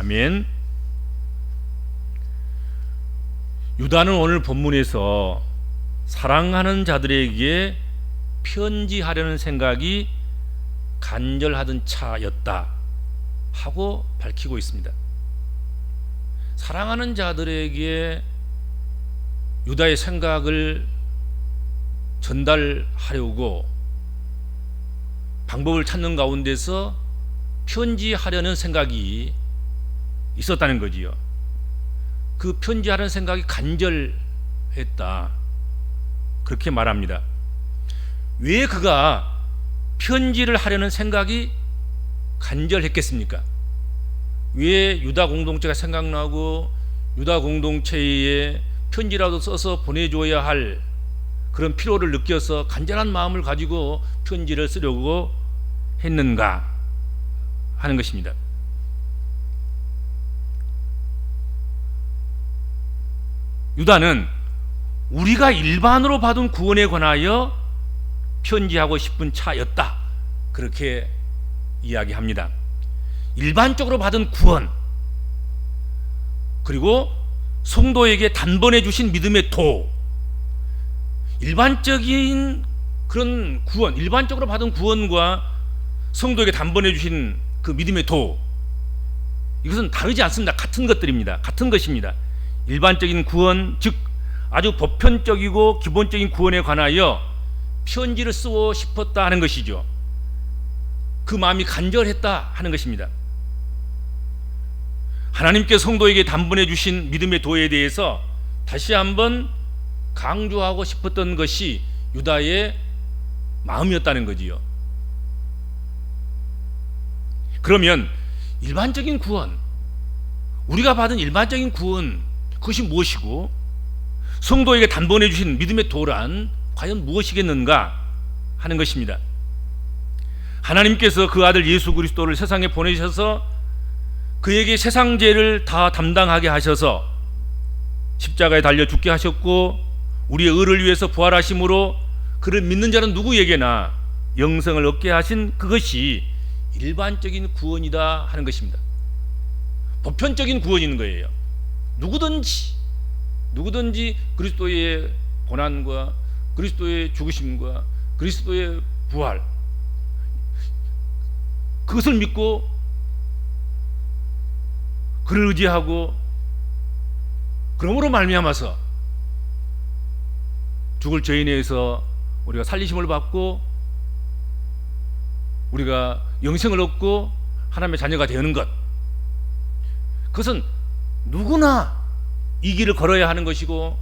아멘. 유다는 오늘 본문에서 사랑하는 자들에게 편지하려는 생각이 간절하던 차였다 하고 밝히고 있습니다. 사랑하는 자들에게 유다의 생각을 전달하려고 방법을 찾는 가운데서 편지하려는 생각이 있었다는 거지요. 그 편지하려는 생각이 간절했다, 그렇게 말합니다. 왜 그가 편지를 하려는 생각이 간절했겠습니까? 왜 유다 공동체가 생각나고 유다 공동체에 편지라도 써서 보내줘야 할 그런 필요를 느껴서 간절한 마음을 가지고 편지를 쓰려고 했는가 하는 것입니다. 유다는 우리가 일반으로 받은 구원에 관하여 편지하고 싶은 차였다, 그렇게 이야기합니다. 일반적으로 받은 구원, 그리고 성도에게 단번에 주신 믿음의 도, 일반적인 그런 구원, 일반적으로 받은 구원과 성도에게 단번에 주신 그 믿음의 도, 이것은 다르지 않습니다. 같은 것들입니다. 같은 것입니다. 일반적인 구원, 즉 아주 보편적이고 기본적인 구원에 관하여 편지를 쓰고 싶었다 하는 것이죠. 그 마음이 간절했다 하는 것입니다. 하나님께 성도에게 단번에 주신 믿음의 도에 대해서 다시 한번 강조하고 싶었던 것이 유다의 마음이었다는 거지요. 그러면 일반적인 구원, 우리가 받은 일반적인 구원, 그것이 무엇이고 성도에게 단번에 주신 믿음의 도란 과연 무엇이겠는가 하는 것입니다. 하나님께서 그 아들 예수 그리스도를 세상에 보내셔서 그에게 세상 죄를 다 담당하게 하셔서 십자가에 달려 죽게 하셨고 우리의 의를 위해서 부활하심으로 그를 믿는 자는 누구에게나 영생을 얻게 하신 그것이 일반적인 구원이다 하는 것입니다. 보편적인 구원인 거예요. 누구든지 그리스도의 고난과 그리스도의 죽으심과 그리스도의 부활, 그것을 믿고 그를 의지하고 그러므로 말미암아서 죽을 죄인에서 우리가 살리심을 받고 우리가 영생을 얻고 하나님의 자녀가 되는 것, 그것은 누구나 이 길을 걸어야 하는 것이고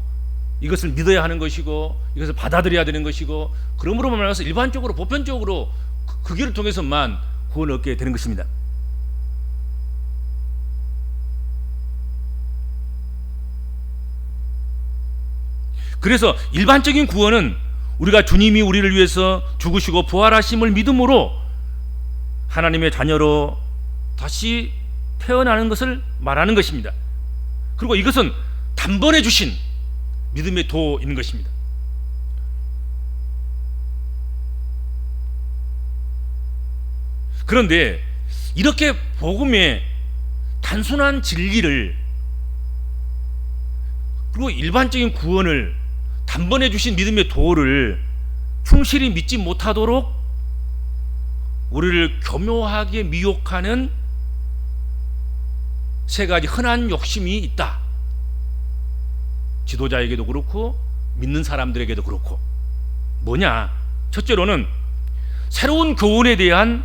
이것을 믿어야 하는 것이고 이것을 받아들여야 되는 것이고, 그러므로 말미암아서 일반적으로 보편적으로 그 길을 통해서만 구원을 얻게 되는 것입니다. 그래서 일반적인 구원은 우리가 주님이 우리를 위해서 죽으시고 부활하심을 믿음으로 하나님의 자녀로 다시 태어나는 것을 말하는 것입니다. 그리고 이것은 단번에 주신 믿음의 도인 것입니다. 그런데 이렇게 복음의 단순한 진리를, 그리고 일반적인 구원을, 단번에 주신 믿음의 도를 충실히 믿지 못하도록 우리를 교묘하게 미혹하는 세 가지 흔한 욕심이 있다. 지도자에게도 그렇고 믿는 사람들에게도 그렇고. 뭐냐? 첫째로는 새로운 교훈에 대한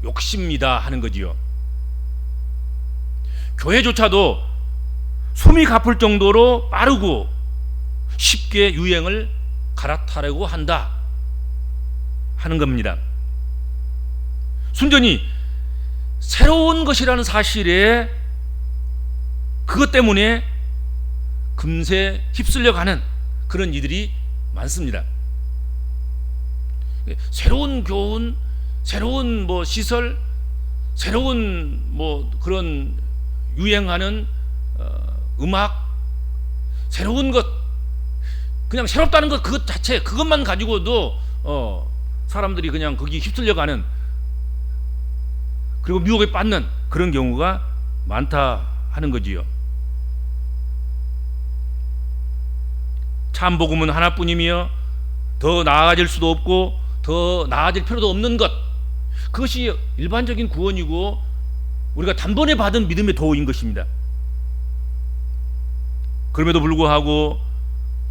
욕심이다 하는 거지요. 교회조차도 숨이 가쁠 정도로 빠르고 쉽게 유행을 갈아타려고 한다 하는 겁니다. 순전히 새로운 것이라는 사실에 그것 때문에 금세 휩쓸려 가는 그런 이들이 많습니다. 새로운 교훈, 새로운 시설, 새로운 그런 유행하는 음악, 새로운 것, 그냥 새롭다는 것 그것 자체, 그것만 가지고도 사람들이 그냥 거기 휩쓸려가는, 그리고 미혹에 빠지는 그런 경우가 많다 하는 거지요. 참 복음은 하나뿐이며 더 나아질 수도 없고 더 나아질 필요도 없는 것, 그것이 일반적인 구원이고 우리가 단번에 받은 믿음의 도인 것입니다. 그럼에도 불구하고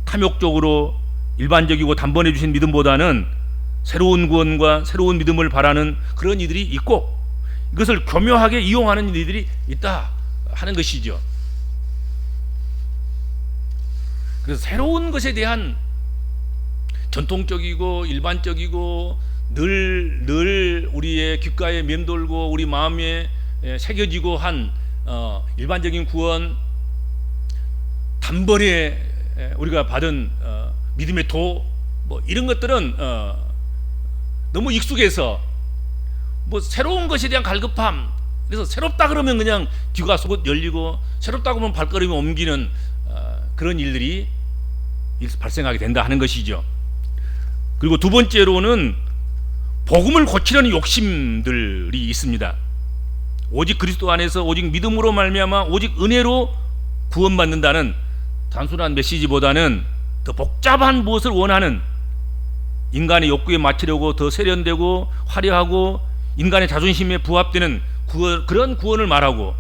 탐욕적으로 일반적이고 단번에 주신 믿음보다는 새로운 구원과 새로운 믿음을 바라는 그런 이들이 있고, 이것을 교묘하게 이용하는 이들이 있다 하는 것이죠. 그래서 새로운 것에 대한 전통적이고 일반적이고 늘 우리의 귓가에 맴돌고 우리 마음에 새겨지고 한 일반적인 구원, 단번에 우리가 받은 믿음의 도, 뭐 이런 것들은 너무 익숙해서 뭐 새로운 것에 대한 갈급함, 그래서 새롭다 그러면 그냥 귀가 속옷 열리고 새롭다 그러면 발걸음이 옮기는 그런 일들이 발생하게 된다 하는 것이죠. 그리고 두 번째로는 복음을 고치려는 욕심들이 있습니다. 오직 그리스도 안에서 오직 믿음으로 말미암아 오직 은혜로 구원받는다는 단순한 메시지보다는 더 복잡한 무엇을 원하는, 인간의 욕구에 맞추려고 더 세련되고 화려하고 인간의 자존심에 부합되는 그런 구원을 말하고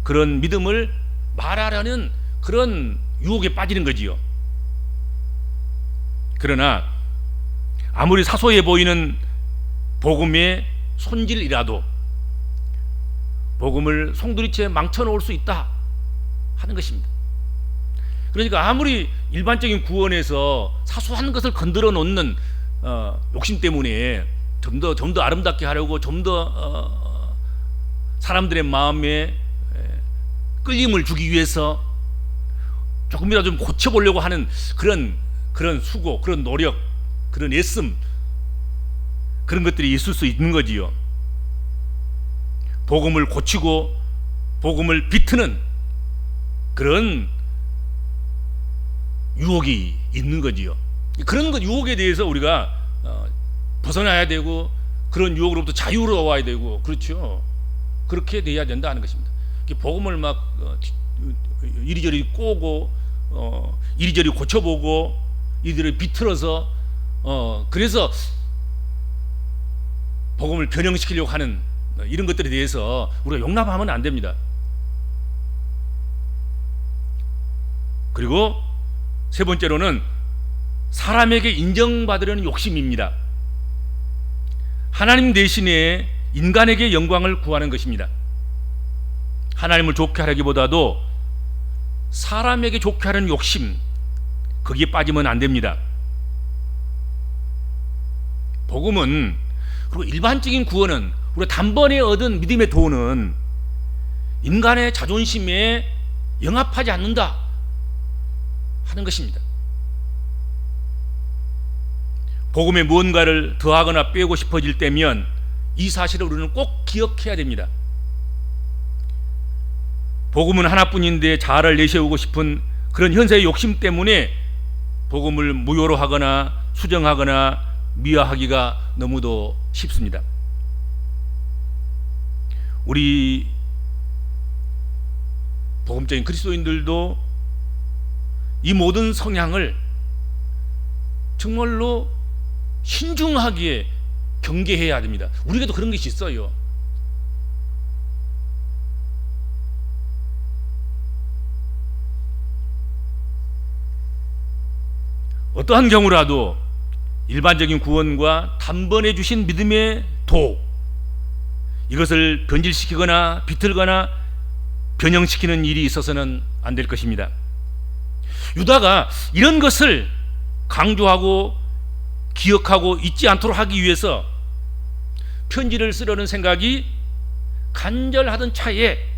그런 믿음을 말하려는 그런 유혹에 빠지는 거지요. 그러나 아무리 사소해 보이는 복음의 손질이라도 복음을 송두리째 망쳐놓을 수 있다 하는 것입니다. 그러니까 아무리 일반적인 구원에서 사소한 것을 건드려 놓는 욕심 때문에 좀 더 아름답게 하려고 좀 더 사람들의 마음에 끌림을 주기 위해서 조금이라도 좀 고쳐보려고 하는 그런 수고, 그런 노력, 그런 애씀, 그런 것들이 있을 수 있는 거지요. 복음을 고치고 복음을 비트는 그런 유혹이 있는 거지요. 그런 것 유혹에 대해서 우리가 벗어나야 되고 그런 유혹으로부터 자유로워야 되고, 그렇죠. 그렇게 돼야 된다 하는 것입니다. 복음을 막 이리저리 꼬고 이리저리 고쳐보고 이들을 비틀어서 그래서 복음을 변형시키려고 하는 이런 것들에 대해서 우리가 용납하면 안 됩니다. 그리고 세 번째로는 사람에게 인정받으려는 욕심입니다. 하나님 대신에 인간에게 영광을 구하는 것입니다. 하나님을 좋게 하려기보다도 사람에게 좋게 하려는 욕심, 거기에 빠지면 안 됩니다. 복음은, 그리고 일반적인 구원은, 우리가 단번에 얻은 믿음의 도는 인간의 자존심에 영합하지 않는다 하는 것입니다. 복음에 무언가를 더하거나 빼고 싶어질 때면 이 사실을 우리는 꼭 기억해야 됩니다. 복음은 하나뿐인데 자아를 내세우고 싶은 그런 현세의 욕심 때문에 복음을 무효로 하거나 수정하거나 미화하기가 너무도 쉽습니다. 우리 복음적인 그리스도인들도 이 모든 성향을 정말로 신중하게 경계해야 됩니다. 우리에게도 그런 것이 있어요. 어떠한 경우라도 일반적인 구원과 단번에 주신 믿음의 도, 이것을 변질시키거나 비틀거나 변형시키는 일이 있어서는 안 될 것입니다. 유다가 이런 것을 강조하고 기억하고 잊지 않도록 하기 위해서 편지를 쓰려는 생각이 간절하던 차에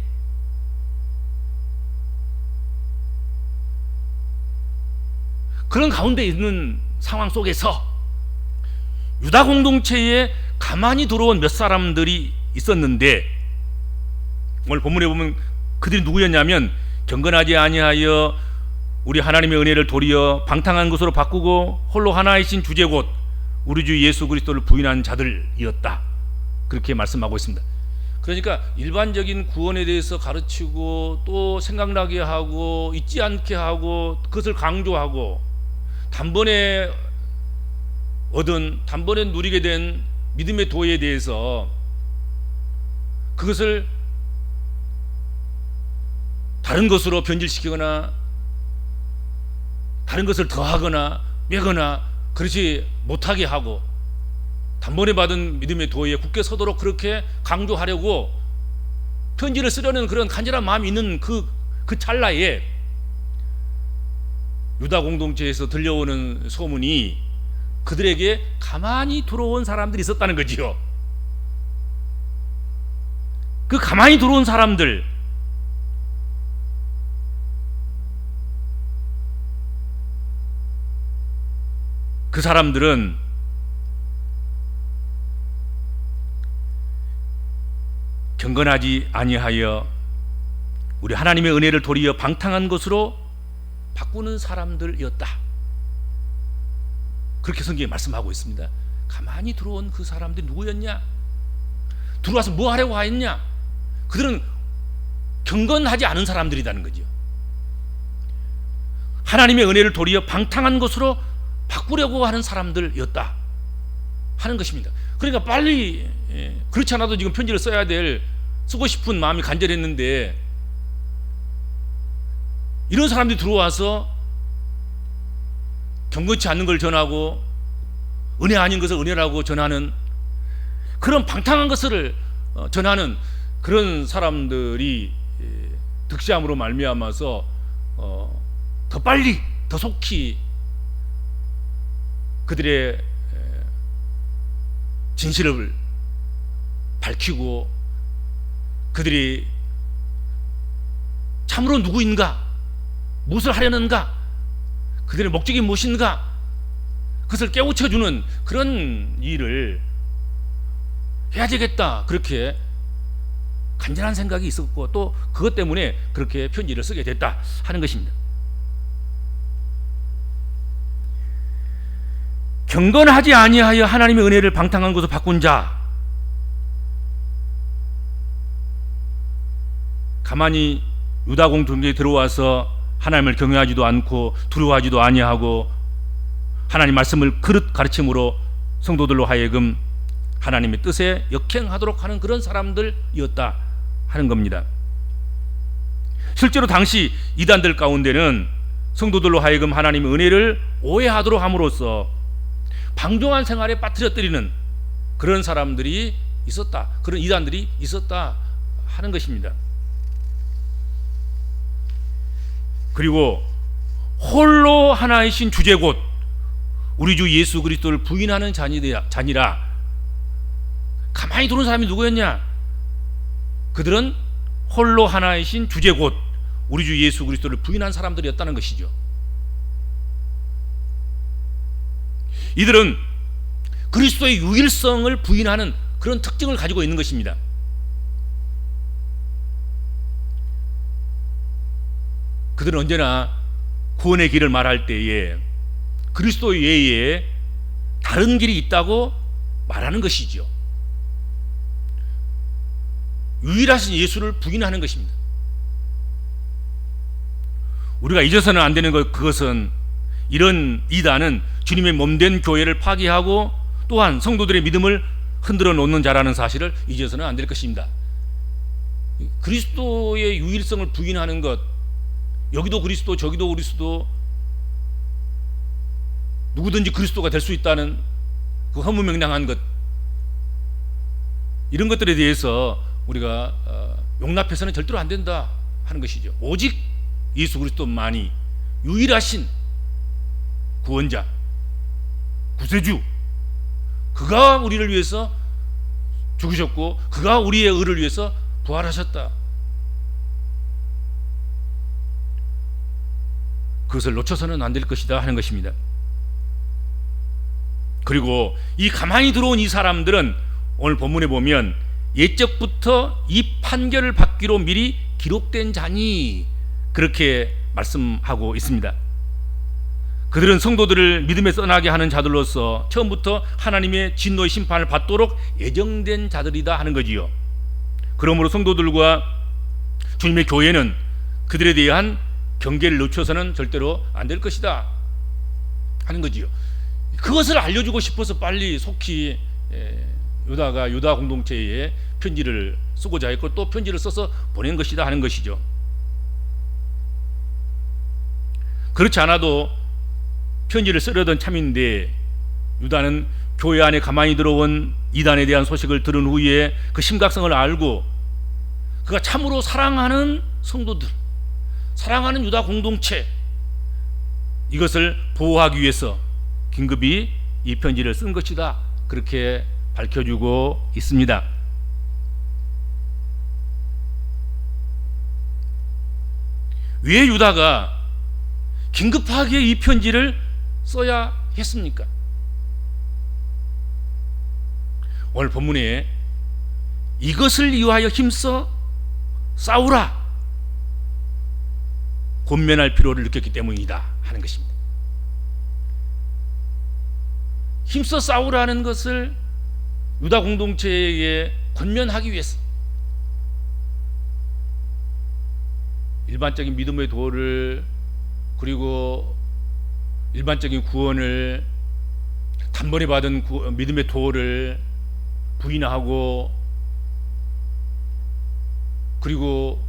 그런 가운데 있는 상황 속에서 유다 공동체에 가만히 들어온 몇 사람들이 있었는데, 오늘 본문에 보면 그들이 누구였냐면 경건하지 아니하여 우리 하나님의 은혜를 도리어 방탕한 것으로 바꾸고 홀로 하나이신 주제 곧 우리 주 예수 그리스도를 부인한 자들이었다, 그렇게 말씀하고 있습니다. 그러니까 일반적인 구원에 대해서 가르치고 또 생각나게 하고 잊지 않게 하고 그것을 강조하고 단번에 누리게 된 믿음의 도에 대해서 그것을 다른 것으로 변질시키거나 다른 것을 더하거나 빼거나 그렇지 못하게 하고 단번에 받은 믿음의 도에 굳게 서도록 그렇게 강조하려고 편지를 쓰려는 그런 간절한 마음이 있는 그 찰나에 유다 공동체에서 들려오는 소문이 그들에게 가만히 들어온 사람들이 있었다는 거지요. 그 가만히 들어온 사람들, 그 사람들은 경건하지 아니하여 우리 하나님의 은혜를 도리어 방탕한 것으로 바꾸는 사람들이었다. 그렇게 성경에 말씀하고 있습니다. 가만히 들어온 그 사람들이 누구였냐? 들어와서 뭐 하려고 했냐? 그들은 경건하지 않은 사람들이라는 거죠. 하나님의 은혜를 도리어 방탕한 것으로 바꾸려고 하는 사람들이었다 하는 것입니다. 그러니까 빨리 그렇지 않아도 지금 편지를 쓰고 싶은 마음이 간절했는데 이런 사람들이 들어와서 경건치 않는 걸 전하고 은혜 아닌 것을 은혜라고 전하는 그런 방탕한 것을 전하는 그런 사람들이 득세함으로 말미암아서 더 빨리 더 속히 그들의 진실을 밝히고 그들이 참으로 누구인가, 무엇을 하려는가, 그들의 목적이 무엇인가 그것을 깨우쳐주는 그런 일을 해야 되겠다, 그렇게 간절한 생각이 있었고 또 그것 때문에 그렇게 편지를 쓰게 됐다 하는 것입니다. 경건하지 아니하여 하나님의 은혜를 방탕한 것으로 바꾼 자, 가만히 유다 공동체에 들어와서 하나님을 경외하지도 않고 두려워하지도 아니하고 하나님 말씀을 그릇 가르침으로 성도들로 하여금 하나님의 뜻에 역행하도록 하는 그런 사람들이었다 하는 겁니다. 실제로 당시 이단들 가운데는 성도들로 하여금 하나님의 은혜를 오해하도록 함으로써 방종한 생활에 빠뜨려뜨리는 그런 사람들이 있었다, 그런 이단들이 있었다 하는 것입니다. 그리고 홀로 하나이신 주제 곧 우리 주 예수 그리스도를 부인하는 자니라. 가만히 두는 사람이 누구였냐? 그들은 홀로 하나이신 주제 곧 우리 주 예수 그리스도를 부인한 사람들이었다는 것이죠. 이들은 그리스도의 유일성을 부인하는 그런 특징을 가지고 있는 것입니다. 그들은 언제나 구원의 길을 말할 때에 그리스도 외에 다른 길이 있다고 말하는 것이죠. 유일하신 예수를 부인하는 것입니다. 우리가 잊어서는 안 되는 그것은 이런 이단은 주님의 몸된 교회를 파괴하고 또한 성도들의 믿음을 흔들어 놓는 자라는 사실을 잊어서는 안 될 것입니다. 그리스도의 유일성을 부인하는 것, 여기도 그리스도 저기도 그리스도, 누구든지 그리스도가 될 수 있다는 그 허무맹랑한 것, 이런 것들에 대해서 우리가 용납해서는 절대로 안 된다 하는 것이죠. 오직 예수 그리스도만이 유일하신 구원자, 구세주, 그가 우리를 위해서 죽으셨고 그가 우리의 의를 위해서 부활하셨다. 그것을 놓쳐서는 안 될 것이다 하는 것입니다. 그리고 이 가만히 들어온 이 사람들은 오늘 본문에 보면 옛적부터 이 판결을 받기로 미리 기록된 자니 그렇게 말씀하고 있습니다. 그들은 성도들을 믿음에 떠나게 하는 자들로서 처음부터 하나님의 진노의 심판을 받도록 예정된 자들이다 하는 거지요. 그러므로 성도들과 주님의 교회는 그들에 대한 경계를 늦춰서는 절대로 안 될 것이다 하는 거지요. 그것을 알려주고 싶어서 빨리 속히 유다가 유다 공동체에 편지를 쓰고자 했고 또 편지를 써서 보낸 것이다 하는 것이죠. 그렇지 않아도 편지를 쓰려던 참인데 유다는 교회 안에 가만히 들어온 이단에 대한 소식을 들은 후에 그 심각성을 알고 그가 참으로 사랑하는 성도들, 사랑하는 유다 공동체, 이것을 보호하기 위해서 긴급히 이 편지를 쓴 것이다, 그렇게 밝혀주고 있습니다. 왜 유다가 긴급하게 이 편지를 써야 했습니까? 오늘 본문에 이것을 위하여 힘써 싸우라, 권면할 필요를 느꼈기 때문이다 하는 것입니다. 힘써 싸우라는 것을 유다 공동체에게 권면하기 위해서 일반적인 믿음의 도를, 그리고 일반적인 구원을, 단번에 받은 믿음의 도를 부인하고, 그리고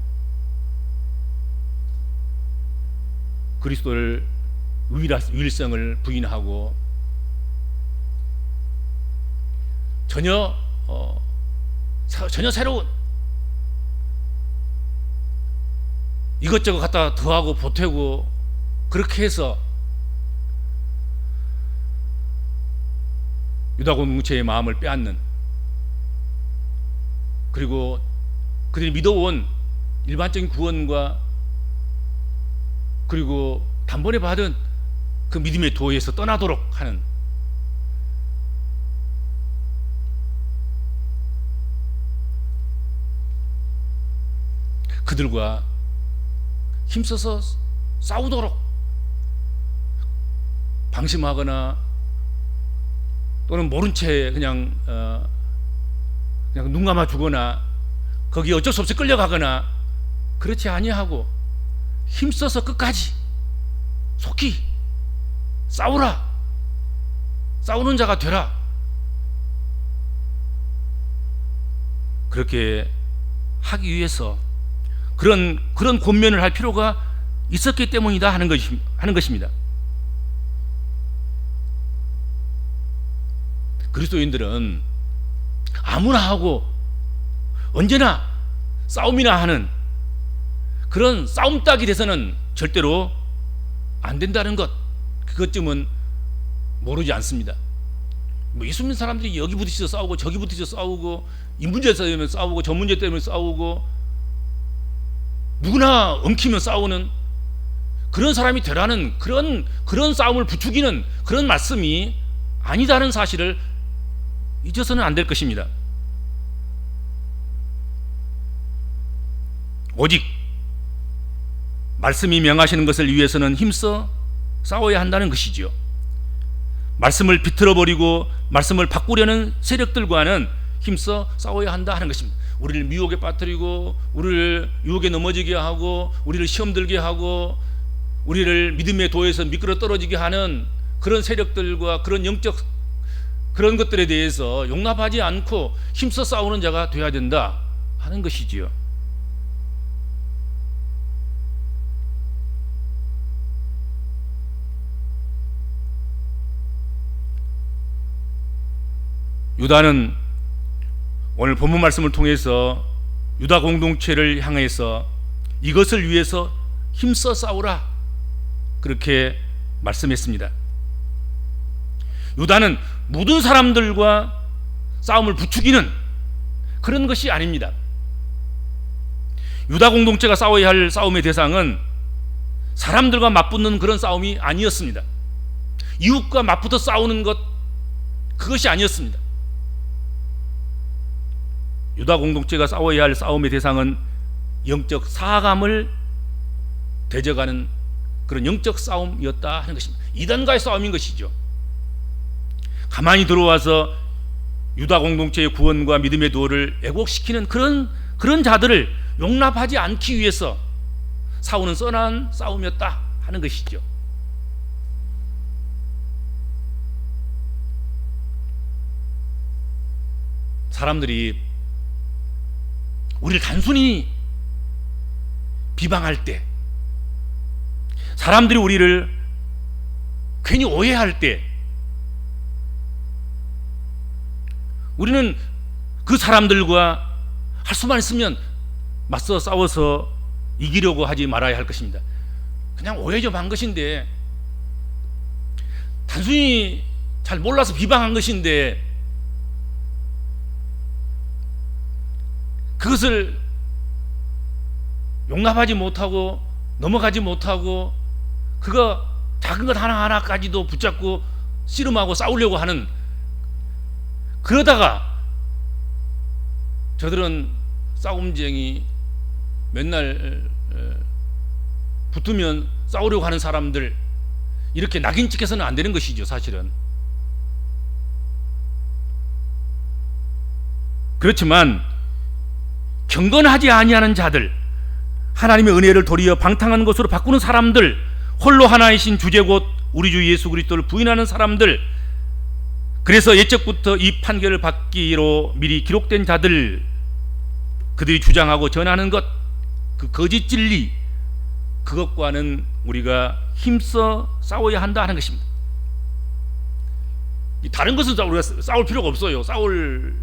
그리스도를 유일성을 부인하고 전혀 새로운 이것저것 갖다 더하고 보태고 그렇게 해서 유다 공동체의 마음을 빼앗는, 그리고 그들이 믿어온 일반적인 구원과 그리고 단번에 받은 그 믿음의 도에서 떠나도록 하는, 그들과 힘써서 싸우도록 방심하거나 또는 모른 채 그냥 눈 감아 주거나 거기에 어쩔 수 없이 끌려가거나 그렇지 아니하고 힘써서 끝까지 속히 싸우라, 싸우는 자가 되라, 그렇게 하기 위해서 그런 권면을 할 필요가 있었기 때문이다 하는 것입니다. 그리스도인들은 아무나 하고 언제나 싸움이나 하는 그런 싸움닭이 돼서는 절대로 안 된다는 것, 그것쯤은 모르지 않습니다. 뭐 예수 믿는 사람들이 여기 부딪혀서 싸우고 저기 부딪혀서 싸우고 이 문제 때문에 싸우고 저 문제 때문에 싸우고 누구나 엉키면 싸우는 그런 사람이 되라는 그런 싸움을 부추기는 그런 말씀이 아니다는 사실을 잊어서는 안 될 것입니다. 오직 말씀이 명하시는 것을 위해서는 힘써 싸워야 한다는 것이죠. 말씀을 비틀어버리고 말씀을 바꾸려는 세력들과는 힘써 싸워야 한다 하는 것입니다. 우리를 미혹에 빠뜨리고 우리를 유혹에 넘어지게 하고 우리를 시험 들게 하고 우리를 믿음의 도에서 미끄러 떨어지게 하는 그런 세력들과 그런 영적 그런 것들에 대해서 용납하지 않고 힘써 싸우는 자가 되어야 된다 하는 것이지요. 유다는 오늘 본문 말씀을 통해서 유다 공동체를 향해서 이것을 위해서 힘써 싸우라, 그렇게 말씀했습니다. 유다는 모든 사람들과 싸움을 부추기는 그런 것이 아닙니다. 유다 공동체가 싸워야 할 싸움의 대상은 사람들과 맞붙는 그런 싸움이 아니었습니다. 이웃과 맞붙어 싸우는 것, 그것이 아니었습니다. 유다 공동체가 싸워야 할 싸움의 대상은 영적 사감을 대적하는 그런 영적 싸움이었다 하는 것입니다. 이단과의 싸움인 것이죠. 가만히 들어와서 유다 공동체의 구원과 믿음의 도를 왜곡시키는 그런 그런 자들을 용납하지 않기 위해서 싸우는 선한 싸움이었다 하는 것이죠. 사람들이 우리를 단순히 비방할 때, 사람들이 우리를 괜히 오해할 때, 우리는 그 사람들과 할 수만 있으면 맞서 싸워서 이기려고 하지 말아야 할 것입니다. 그냥 오해 좀 한 것인데, 단순히 잘 몰라서 비방한 것인데, 그것을 용납하지 못하고 넘어가지 못하고 그거 작은 것 하나하나까지도 붙잡고 씨름하고 싸우려고 하는, 그러다가 저들은 싸움쟁이, 맨날 붙으면 싸우려고 하는 사람들, 이렇게 낙인 찍혀서는 안 되는 것이죠. 사실은 그렇지만 경건하지 아니하는 자들, 하나님의 은혜를 도리어 방탕한 것으로 바꾸는 사람들, 홀로 하나이신 주제 곧 우리 주 예수 그리스도를 부인하는 사람들, 그래서 예적부터 이 판결을 받기로 미리 기록된 자들, 그들이 주장하고 전하는 것, 그 거짓 진리, 그것과는 우리가 힘써 싸워야 한다 하는 것입니다. 다른 것은 우리가 싸울 필요가 없어요. 싸울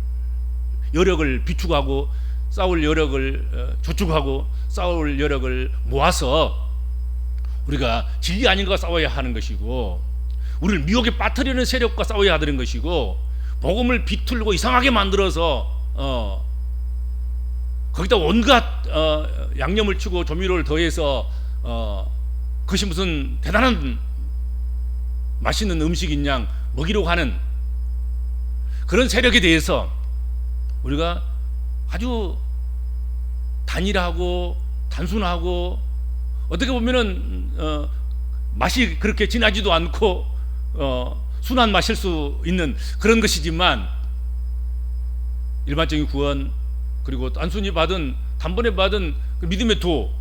여력을 비축하고, 싸울 여력을 저축하고, 싸울 여력을 모아서 우리가 진리 아닌 것과 싸워야 하는 것이고, 우리를 미혹에 빠뜨리는 세력과 싸워야 하는 것이고, 복음을 비틀고 이상하게 만들어서 거기다 온갖 양념을 치고 조미료를 더해서 그것이 무슨 대단한 맛있는 음식인 양 먹이려고 하는 그런 세력에 대해서 우리가 아주 단일하고 단순하고, 어떻게 보면은 맛이 그렇게 진하지도 않고 순한 맛일 수 있는 그런 것이지만, 일반적인 구원, 그리고 단순히 받은, 단번에 받은 그 믿음의 도,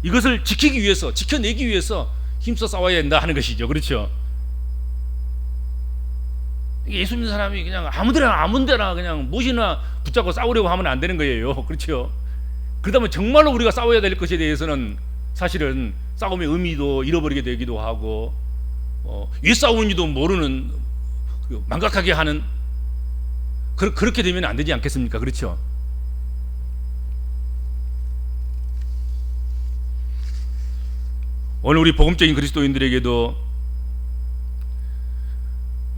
이것을 지키기 위해서, 지켜내기 위해서 힘써 싸워야 한다 하는 것이죠. 그렇죠? 예수 믿는 사람이 그냥 아무데나 그냥 무엇이나 붙잡고 싸우려고 하면 안 되는 거예요. 그렇죠? 그러다면 정말로 우리가 싸워야 될 것에 대해서는 사실은 싸움의 의미도 잃어버리게 되기도 하고, 왜 싸우는지도 모르는, 망각하게 하는, 그렇게 되면 안 되지 않겠습니까? 그렇죠? 오늘 우리 복음적인 그리스도인들에게도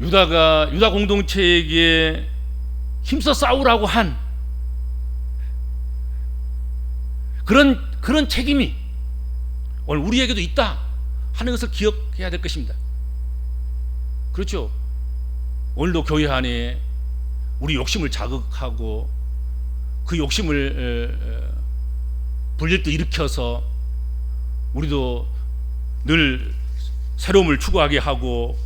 유다 공동체에게 힘써 싸우라고 한 그런 책임이 오늘 우리에게도 있다 하는 것을 기억해야 될 것입니다. 그렇죠? 오늘도 교회 안에 우리 욕심을 자극하고 그 욕심을 불릴 때 일으켜서 우리도 늘 새로움을 추구하게 하고,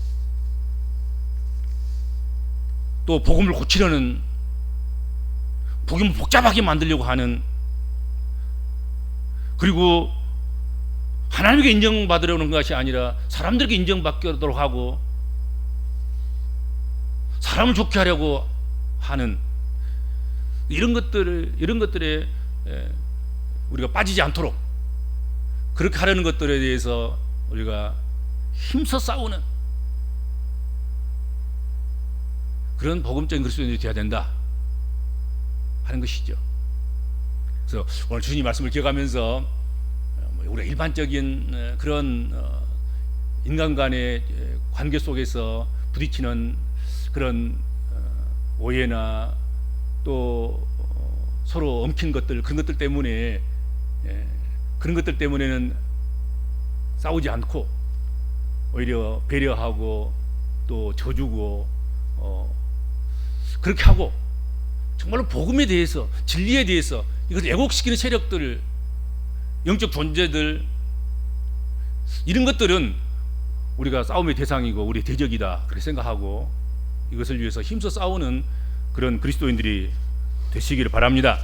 또 복음을 고치려는, 복음을 복잡하게 만들려고 하는, 그리고 하나님께 인정받으려는 것이 아니라 사람들에게 인정받도록 하고 사람을 좋게 하려고 하는 이런 것들에 우리가 빠지지 않도록 그렇게 하려는 것들에 대해서 우리가 힘써 싸우는 그런 복음적인 그리스도인들이 되어야 된다 하는 것이죠. 그래서 오늘 주님 말씀을 기억하면서 우리가 일반적인 그런 인간 간의 관계 속에서 부딪히는 그런 오해나 또 서로 엉킨 것들, 그런 것들 때문에는 싸우지 않고 오히려 배려하고 또 져주고 그렇게 하고, 정말로 복음에 대해서, 진리에 대해서 이것을 왜곡시키는 세력들, 영적 존재들, 이런 것들은 우리가 싸움의 대상이고 우리의 대적이다 그렇게 생각하고 이것을 위해서 힘써 싸우는 그런 그리스도인들이 되시기를 바랍니다.